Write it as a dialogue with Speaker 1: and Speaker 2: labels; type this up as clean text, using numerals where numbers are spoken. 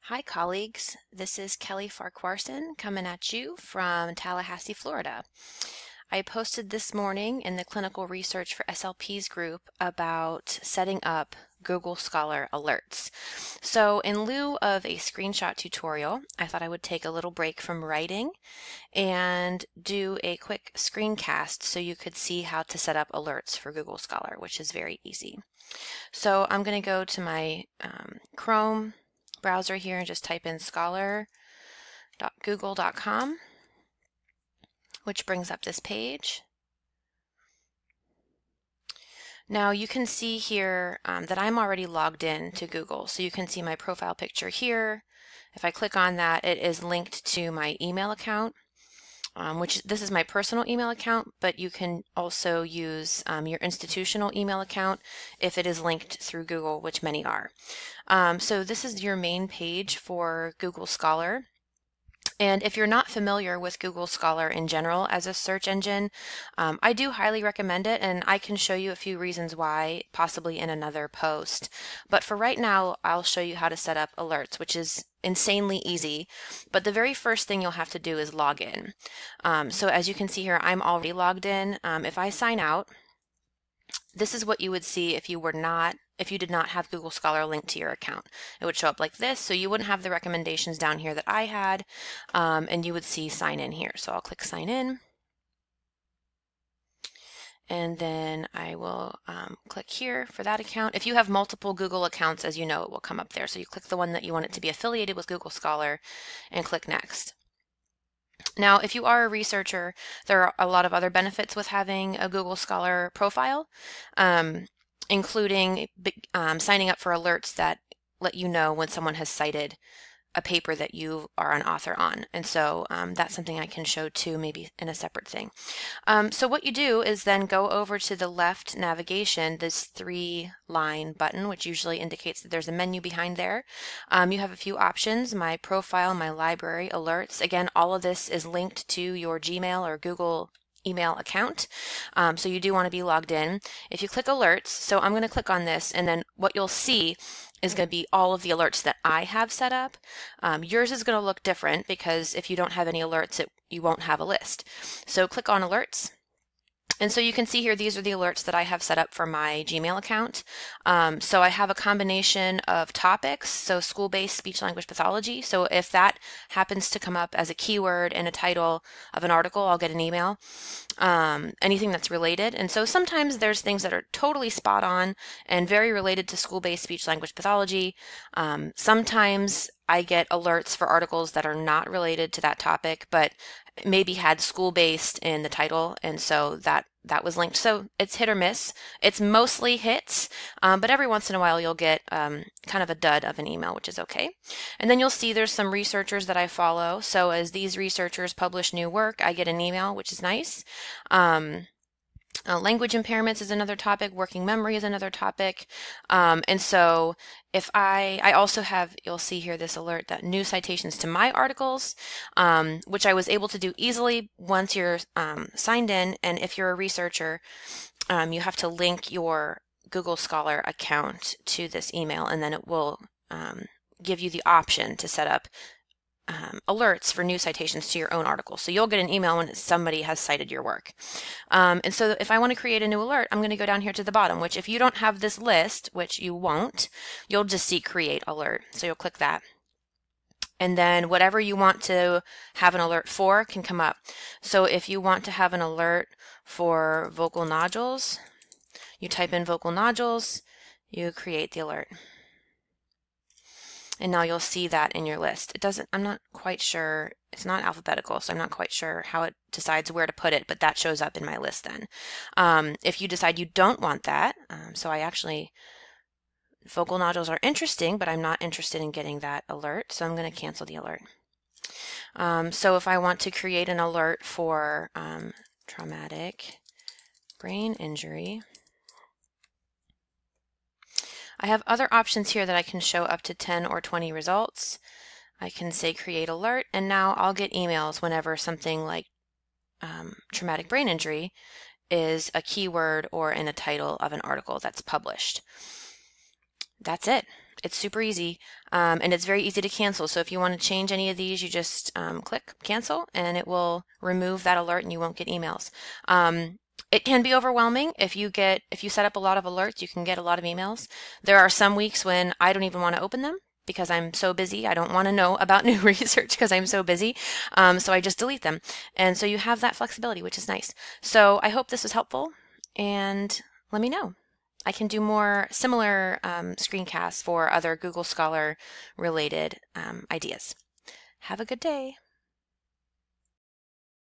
Speaker 1: Hi, colleagues. This is Kelly Farquharson coming at you from Tallahassee, Florida. I posted this morning in the Clinical Research for SLPs group about setting up Google Scholar alerts. So in lieu of a screenshot tutorial, I thought I would take a little break from writing and do a quick screencast so you could see how to set up alerts for Google Scholar, which is very easy. So I'm going to go to my Chrome browser here and just type in scholar.google.com, which brings up this page. Now you can see here that I'm already logged in to Google, so you can see my profile picture here. If I click on that, it is linked to my email account, which this is my personal email account, but you can also use your institutional email account if it is linked through Google, which many are. So this is your main page for Google Scholar. And if you're not familiar with Google Scholar in general as a search engine, I do highly recommend it, and I can show you a few reasons why, possibly in another post. But for right now, I'll show you how to set up alerts, which is insanely easy. But the very first thing you'll have to do is log in. So as you can see here, I'm already logged in. If I sign out, this is what you would see if you did not have Google Scholar linked to your account. It would show up like this, so you wouldn't have the recommendations down here that I had, and you would see sign in here. So I'll click sign in, and then I will click here for that account. If you have multiple Google accounts, as you know, it will come up there. So you click the one that you want it to be affiliated with Google Scholar and click next. Now, if you are a researcher, there are a lot of other benefits with having a Google Scholar profile, including signing up for alerts that let you know when someone has cited a paper that you are an author on. And so that's something I can show too, maybe in a separate thing. So what you do is then go over to the left navigation, this 3-line button, which usually indicates that there's a menu behind there. You have a few options: my profile, my library, alerts. Again, all of this is linked to your Gmail or Google email account. So you do want to be logged in. If you click alerts, so I'm going to click on this, and then what you'll see is going to be all of the alerts that I have set up. Yours is going to look different because if you don't have any alerts, you won't have a list. So click on alerts. And so you can see here, these are the alerts that I have set up for my Gmail account. So I have a combination of topics, so school-based speech-language pathology. So if that happens to come up as a keyword in a title of an article, I'll get an email. Anything that's related. And so sometimes there's things that are totally spot on and very related to school-based speech-language pathology. Sometimes I get alerts for articles that are not related to that topic, but maybe had school-based in the title, and so that was linked. So it's hit or miss. It's mostly hits, but every once in a while you'll get kind of a dud of an email, which is okay. And then you'll see there's some researchers that I follow. So as these researchers publish new work, I get an email, which is nice. Language impairments is another topic. Working memory is another topic. And so if I also have, you'll see here this alert that new citations to my articles, which I was able to do easily once you're signed in. And if you're a researcher, you have to link your Google Scholar account to this email, and then it will give you the option to set up alerts for new citations to your own article. So you'll get an email when somebody has cited your work. And so if I want to create a new alert, I'm going to go down here to the bottom, which if you don't have this list, which you won't, you'll just see create alert. So you'll click that. And then whatever you want to have an alert for can come up. So if you want to have an alert for vocal nodules, you type in vocal nodules, you create the alert. And now you'll see that in your list. I'm not quite sure, it's not alphabetical, so I'm not quite sure how it decides where to put it, but that shows up in my list then. If you decide you don't want that, vocal nodules are interesting, but I'm not interested in getting that alert, so I'm going to cancel the alert. So if I want to create an alert for traumatic brain injury, I have other options here that I can show up to 10 or 20 results. I can say create alert, and now I'll get emails whenever something like traumatic brain injury is a keyword or in a title of an article that's published. That's it. It's super easy, and it's very easy to cancel. So if you want to change any of these, you just click cancel and it will remove that alert and you won't get emails. It can be overwhelming if you set up a lot of alerts, you can get a lot of emails. There are some weeks when I don't even want to open them because I'm so busy. I don't want to know about new research because I'm so busy. So I just delete them. And so you have that flexibility, which is nice. So I hope this was helpful and let me know. I can do more similar screencasts for other Google Scholar related ideas. Have a good day.